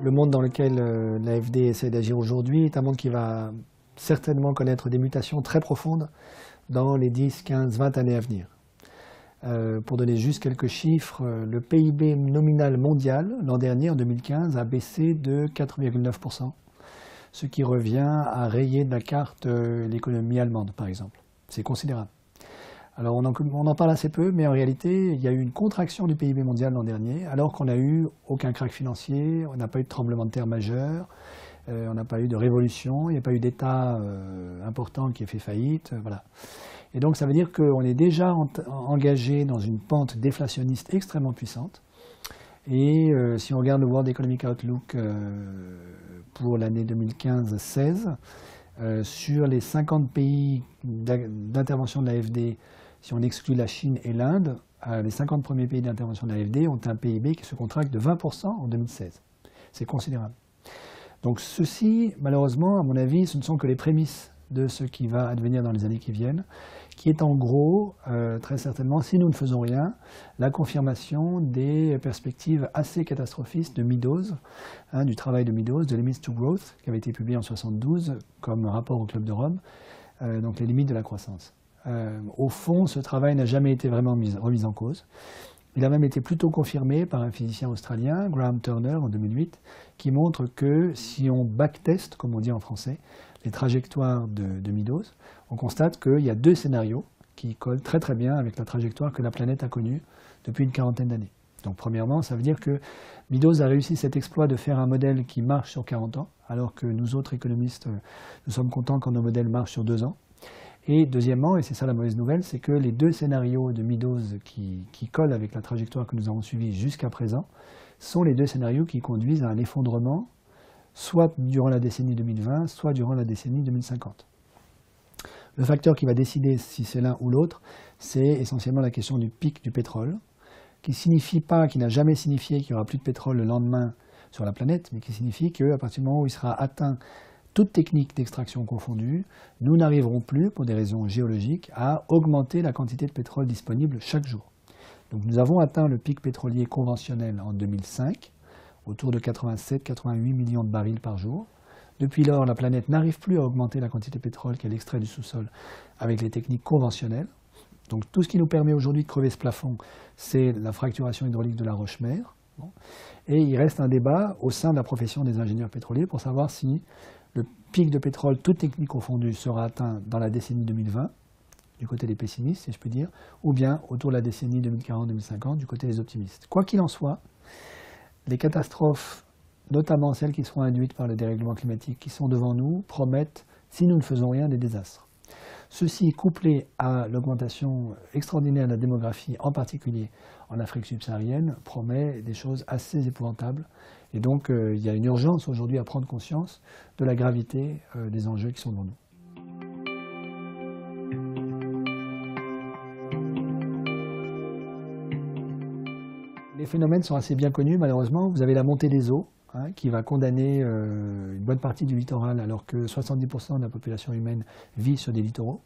le monde dans lequel l'AFD essaie d'agir aujourd'hui est un monde qui va certainement connaître des mutations très profondes dans les 10, 15, 20 années à venir. Pour donner juste quelques chiffres, le PIB nominal mondial l'an dernier, en 2015, a baissé de 4,9%, ce qui revient à rayer de la carte l'économie allemande, par exemple. C'est considérable. Alors on en parle assez peu, mais en réalité, il y a eu une contraction du PIB mondial l'an dernier, alors qu'on n'a eu aucun krach financier, on n'a pas eu de tremblement de terre majeur, on n'a pas eu de révolution, il n'y a pas eu d'État important qui ait fait faillite, voilà. Et donc ça veut dire qu'on est déjà engagé dans une pente déflationniste extrêmement puissante. Et si on regarde le World Economic Outlook pour l'année 2015-16, sur les 50 pays d'intervention de l'AFD, si on exclut la Chine et l'Inde, les 50 premiers pays d'intervention de l'AFD ont un PIB qui se contracte de 20% en 2016. C'est considérable. Donc ceci, malheureusement, à mon avis, ce ne sont que les prémices de ce qui va advenir dans les années qui viennent, qui est en gros, très certainement, si nous ne faisons rien, la confirmation des perspectives assez catastrophistes de Meadows, du travail de Meadows, de Limits to Growth, qui avait été publié en 1972 comme rapport au Club de Rome, donc les limites de la croissance. Au fond, ce travail n'a jamais été vraiment remis en cause. Il a même été plutôt confirmé par un physicien australien, Graham Turner, en 2008, qui montre que si on backteste, comme on dit en français, les trajectoires de Meadows, on constate qu'il y a deux scénarios qui collent très très bien avec la trajectoire que la planète a connue depuis une quarantaine d'années. Donc premièrement, ça veut dire que Meadows a réussi cet exploit de faire un modèle qui marche sur 40 ans, alors que nous autres économistes, nous sommes contents quand nos modèles marchent sur 2 ans. Et deuxièmement, et c'est ça la mauvaise nouvelle, c'est que les deux scénarios de Meadows qui collent avec la trajectoire que nous avons suivie jusqu'à présent sont les deux scénarios qui conduisent à un effondrement, soit durant la décennie 2020, soit durant la décennie 2050. Le facteur qui va décider si c'est l'un ou l'autre, c'est essentiellement la question du pic du pétrole, qui n'a jamais signifié qu'il n'y aura plus de pétrole le lendemain sur la planète, mais qui signifie qu'à partir du moment où il sera atteint toute technique d'extraction confondue, nous n'arriverons plus, pour des raisons géologiques, à augmenter la quantité de pétrole disponible chaque jour. Donc nous avons atteint le pic pétrolier conventionnel en 2005, autour de 87-88 millions de barils par jour. Depuis lors, la planète n'arrive plus à augmenter la quantité de pétrole qu'elle extrait du sous-sol avec les techniques conventionnelles. Donc tout ce qui nous permet aujourd'hui de crever ce plafond, c'est la fracturation hydraulique de la roche-mère. Bon. Et il reste un débat au sein de la profession des ingénieurs pétroliers pour savoir si le pic de pétrole, toute technique confondue, sera atteint dans la décennie 2020, du côté des pessimistes, si je puis dire, ou bien autour de la décennie 2040-2050, du côté des optimistes. Quoi qu'il en soit, les catastrophes, notamment celles qui seront induites par le dérèglement climatique qui sont devant nous, promettent, si nous ne faisons rien, des désastres. Ceci, couplé à l'augmentation extraordinaire de la démographie, en particulier en Afrique subsaharienne, promet des choses assez épouvantables. Et donc, il y a une urgence aujourd'hui à prendre conscience de la gravité des enjeux qui sont devant nous. Les phénomènes sont assez bien connus, malheureusement. Vous avez la montée des eaux, qui va condamner une bonne partie du littoral, alors que 70% de la population humaine vit sur des littoraux.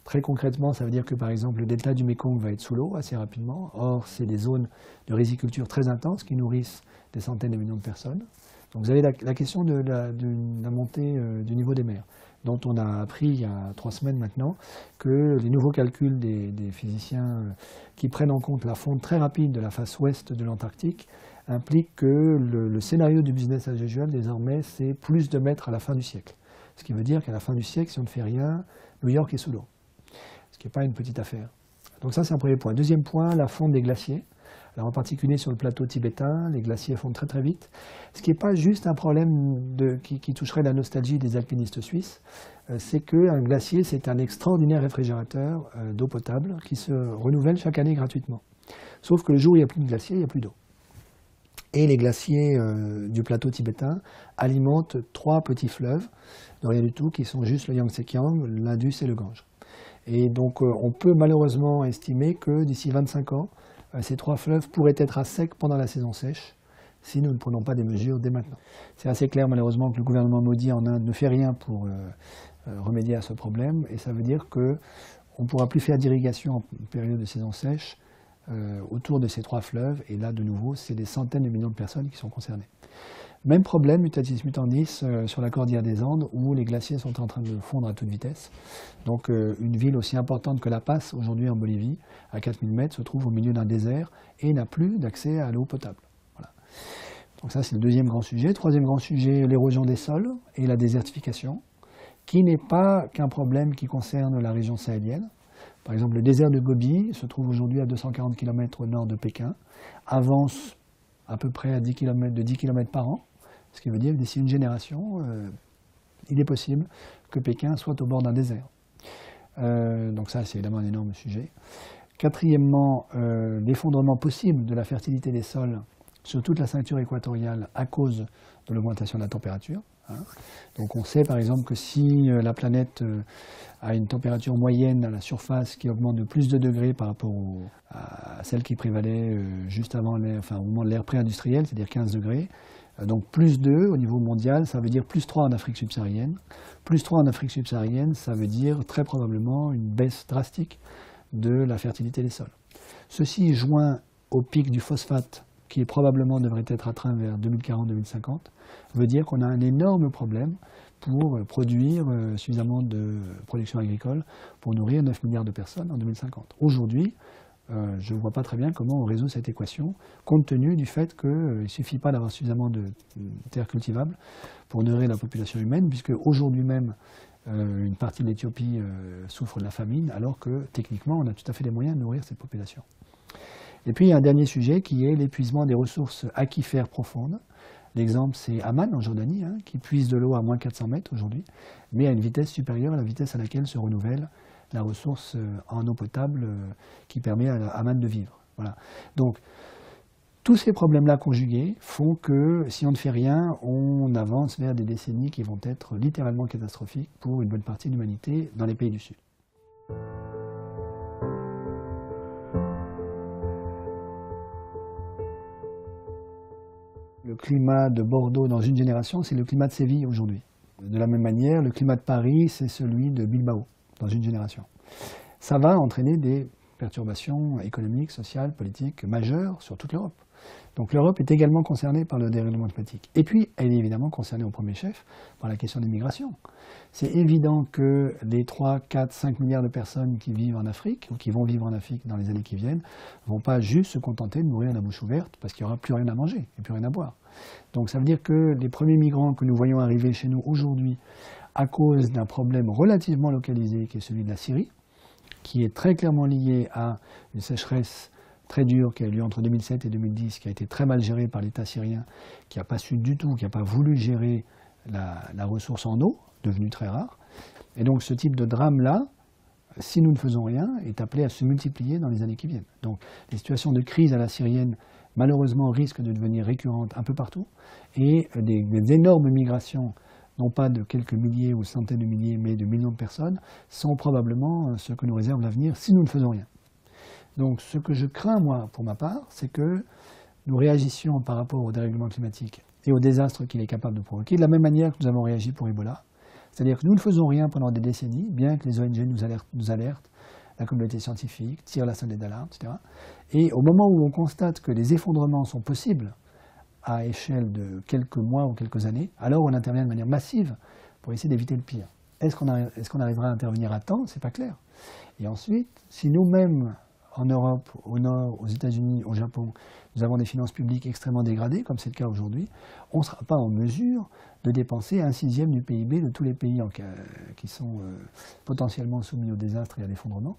Très concrètement, ça veut dire que, par exemple, le delta du Mékong va être sous l'eau assez rapidement. Or, c'est des zones de riziculture très intenses qui nourrissent des centaines de millions de personnes. Donc vous avez la question de la montée du niveau des mers, dont on a appris il y a 3 semaines maintenant que les nouveaux calculs des physiciens qui prennent en compte la fonte très rapide de la face ouest de l'Antarctique impliquent que le scénario du business as usual, désormais, c'est plus de mètres à la fin du siècle. Ce qui veut dire qu'à la fin du siècle, si on ne fait rien, New York est sous l'eau. Ce qui n'est pas une petite affaire. Donc ça, c'est un premier point. Deuxième point, la fonte des glaciers. Alors en particulier sur le plateau tibétain, les glaciers fondent très très vite. Ce qui n'est pas juste un problème qui toucherait la nostalgie des alpinistes suisses, c'est qu'un glacier, c'est un extraordinaire réfrigérateur d'eau potable qui se renouvelle chaque année gratuitement. Sauf que le jour où il n'y a plus de glacier, il n'y a plus d'eau. Et les glaciers du plateau tibétain alimentent 3 petits fleuves, de rien du tout, qui sont juste le Yangtze-Kiang, l'Indus et le Gange. Et donc on peut malheureusement estimer que d'ici 25 ans, ces 3 fleuves pourraient être à sec pendant la saison sèche, si nous ne prenons pas des mesures dès maintenant. C'est assez clair malheureusement que le gouvernement maudit en Inde ne fait rien pour remédier à ce problème, et ça veut dire qu'on ne pourra plus faire d'irrigation en période de saison sèche autour de ces 3 fleuves. Et là, de nouveau, c'est des centaines de millions de personnes qui sont concernées. Même problème, mutatis mutandis, sur la cordillère des Andes, où les glaciers sont en train de fondre à toute vitesse. Donc une ville aussi importante que La Paz, aujourd'hui en Bolivie, à 4000 mètres, se trouve au milieu d'un désert et n'a plus d'accès à l'eau potable. Voilà. Donc ça, c'est le deuxième grand sujet. Troisième grand sujet, l'érosion des sols et la désertification, qui n'est pas qu'un problème qui concerne la région sahélienne. Par exemple, le désert de Gobi se trouve aujourd'hui à 240 km au nord de Pékin, avance à peu près à 10 km par an, ce qui veut dire que d'ici une génération, il est possible que Pékin soit au bord d'un désert. Donc ça, c'est évidemment un énorme sujet. Quatrièmement, l'effondrement possible de la fertilité des sols sur toute la ceinture équatoriale à cause de l'augmentation de la température. Donc on sait par exemple que si la planète a une température moyenne à la surface qui augmente de plus de degrés par rapport à celle qui prévalait juste avant au moment de l'ère pré-industrielle, c'est-à-dire 15 degrés, donc plus 2 au niveau mondial, ça veut dire plus 3 en Afrique subsaharienne. Plus 3 en Afrique subsaharienne, ça veut dire très probablement une baisse drastique de la fertilité des sols. Ceci joint au pic du phosphate qui probablement devrait être atteint vers 2040-2050, veut dire qu'on a un énorme problème pour produire suffisamment de production agricole pour nourrir 9 milliards de personnes en 2050. Aujourd'hui, je ne vois pas très bien comment on résout cette équation, compte tenu du fait qu'il ne suffit pas d'avoir suffisamment de terres cultivables pour nourrir la population humaine, puisque aujourd'hui même, une partie de l'Éthiopie souffre de la famine, alors que techniquement, on a tout à fait les moyens de nourrir cette population. Et puis, il y a un dernier sujet qui est l'épuisement des ressources aquifères profondes. L'exemple, c'est Amman, en Jordanie, qui puise de l'eau à moins 400 mètres aujourd'hui, mais à une vitesse supérieure à la vitesse à laquelle se renouvelle la ressource en eau potable qui permet à Amman de vivre. Voilà. Donc, tous ces problèmes-là conjugués font que, si on ne fait rien, on avance vers des décennies qui vont être littéralement catastrophiques pour une bonne partie de l'humanité dans les pays du Sud. Le climat de Bordeaux dans une génération, c'est le climat de Séville aujourd'hui. De la même manière, le climat de Paris, c'est celui de Bilbao dans une génération. Ça va entraîner des perturbations économiques, sociales, politiques majeures sur toute l'Europe. Donc l'Europe est également concernée par le dérèglement climatique. Et puis, elle est évidemment concernée au premier chef par la question des migrations. C'est évident que les 3, 4, 5 milliards de personnes qui vivent en Afrique, ou qui vont vivre en Afrique dans les années qui viennent, ne vont pas juste se contenter de mourir la bouche ouverte parce qu'il n'y aura plus rien à manger et plus rien à boire. Donc ça veut dire que les premiers migrants que nous voyons arriver chez nous aujourd'hui, à cause d'un problème relativement localisé qui est celui de la Syrie, qui est très clairement lié à une sécheresse très dure qui a eu lieu entre 2007 et 2010, qui a été très mal gérée par l'État syrien, qui n'a pas su du tout, qui n'a pas voulu gérer la ressource en eau, devenue très rare. Et donc ce type de drame-là, si nous ne faisons rien, est appelé à se multiplier dans les années qui viennent. Donc les situations de crise à la syrienne, malheureusement, risquent de devenir récurrentes un peu partout, et des énormes migrations, non pas de quelques milliers ou centaines de milliers, mais de millions de personnes, sont probablement ce que nous réserve l'avenir si nous ne faisons rien. Donc ce que je crains, moi, pour ma part, c'est que nous réagissions par rapport au dérèglement climatique et aux désastres qu'il est capable de provoquer, de la même manière que nous avons réagi pour Ebola. C'est-à-dire que nous ne faisons rien pendant des décennies, bien que les ONG nous alertent, la communauté scientifique tire la sonnette d'alarme, etc. Et au moment où on constate que des effondrements sont possibles à échelle de quelques mois ou quelques années, alors on intervient de manière massive pour essayer d'éviter le pire. Est-ce qu'on arrivera à intervenir à temps? C'est pas clair. Et ensuite, si nous-mêmes, en Europe, au Nord, aux États-Unis, au Japon, nous avons des finances publiques extrêmement dégradées, comme c'est le cas aujourd'hui, on ne sera pas en mesure de dépenser 1/6 du PIB de tous les pays qui sont potentiellement soumis au désastre et à l'effondrement,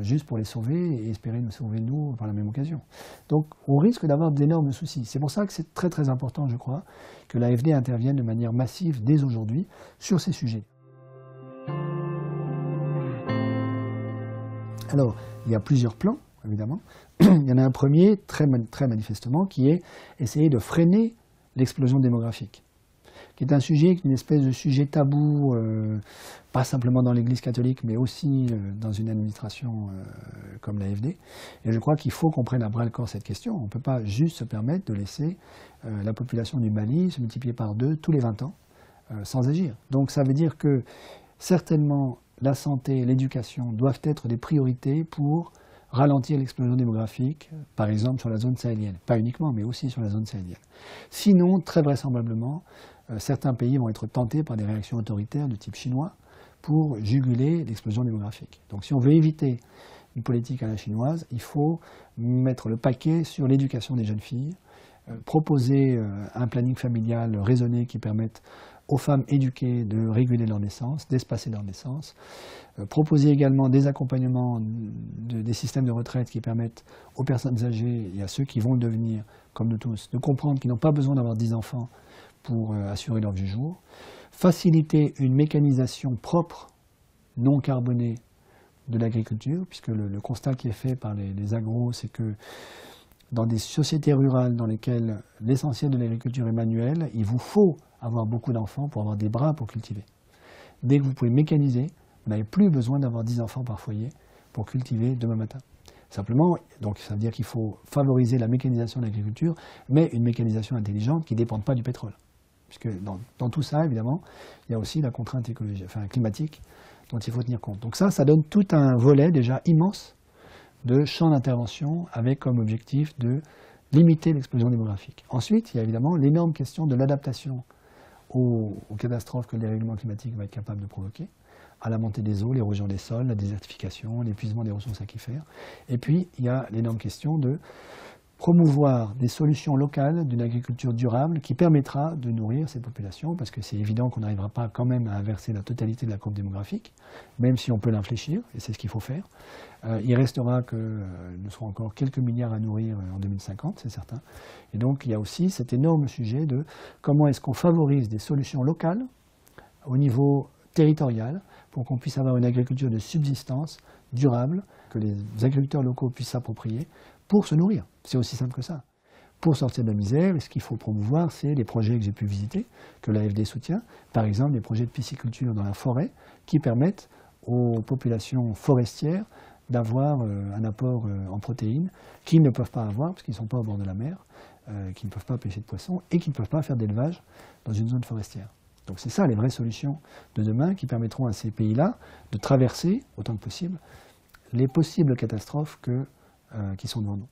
juste pour les sauver et espérer nous sauver nous par la même occasion. Donc on risque d'avoir d'énormes soucis. C'est pour ça que c'est très très important, je crois, que l'AFD intervienne de manière massive dès aujourd'hui sur ces sujets. Alors, il y a plusieurs plans, évidemment. Il y en a un premier, très manifestement, qui est essayer de freiner l'explosion démographique, qui est un sujet, une espèce de sujet tabou, pas simplement dans l'Église catholique, mais aussi dans une administration comme l'AFD. Et je crois qu'il faut qu'on prenne à bras-le-corps cette question. On ne peut pas juste se permettre de laisser la population du Mali se multiplier par 2 tous les 20 ans sans agir. Donc ça veut dire que certainement la santé et l'éducation doivent être des priorités pour ralentir l'explosion démographique, par exemple sur la zone sahélienne. Pas uniquement, mais aussi sur la zone sahélienne. Sinon, très vraisemblablement, certains pays vont être tentés par des réactions autoritaires du type chinois pour juguler l'explosion démographique. Donc si on veut éviter une politique à la chinoise, il faut mettre le paquet sur l'éducation des jeunes filles, proposer un planning familial raisonné qui permette aux femmes éduquées de réguler leur naissance, d'espacer leur naissance, proposer également des accompagnements des systèmes de retraite qui permettent aux personnes âgées et à ceux qui vont le devenir, comme nous tous, de comprendre qu'ils n'ont pas besoin d'avoir 10 enfants pour assurer leur vieux jour, faciliter une mécanisation propre, non carbonée, de l'agriculture, puisque le constat qui est fait par les agros, c'est que dans des sociétés rurales dans lesquelles l'essentiel de l'agriculture est manuel, il vous faut avoir beaucoup d'enfants pour avoir des bras pour cultiver. Dès que vous pouvez mécaniser, vous n'avez plus besoin d'avoir 10 enfants par foyer pour cultiver demain matin. Simplement, donc ça veut dire qu'il faut favoriser la mécanisation de l'agriculture, mais une mécanisation intelligente qui ne dépende pas du pétrole. Puisque dans tout ça, évidemment, il y a aussi la contrainte écologique, enfin climatique dont il faut tenir compte. Donc ça donne tout un volet déjà immense de champs d'intervention avec comme objectif de limiter l'explosion démographique. Ensuite, il y a évidemment l'énorme question de l'adaptation aux catastrophes que le dérèglement climatique va être capable de provoquer, à la montée des eaux, l'érosion des sols, la désertification, l'épuisement des ressources aquifères. Et puis, il y a l'énorme question de promouvoir des solutions locales d'une agriculture durable qui permettra de nourrir ces populations, parce que c'est évident qu'on n'arrivera pas quand même à inverser la totalité de la courbe démographique, même si on peut l'infléchir, et c'est ce qu'il faut faire. Il restera que nous serons encore quelques milliards à nourrir en 2050, c'est certain. Et donc il y a aussi cet énorme sujet de comment est-ce qu'on favorise des solutions locales au niveau territorial pour qu'on puisse avoir une agriculture de subsistance durable, que les agriculteurs locaux puissent s'approprier pour se nourrir. C'est aussi simple que ça. Pour sortir de la misère, ce qu'il faut promouvoir, c'est les projets que j'ai pu visiter, que l'AFD soutient, par exemple les projets de pisciculture dans la forêt, qui permettent aux populations forestières d'avoir un apport en protéines qu'ils ne peuvent pas avoir, parce qu'ils ne sont pas au bord de la mer, qu'ils ne peuvent pas pêcher de poissons, et qu'ils ne peuvent pas faire d'élevage dans une zone forestière. Donc c'est ça les vraies solutions de demain qui permettront à ces pays-là de traverser, autant que possible, les possibles catastrophes qui sont devant nous.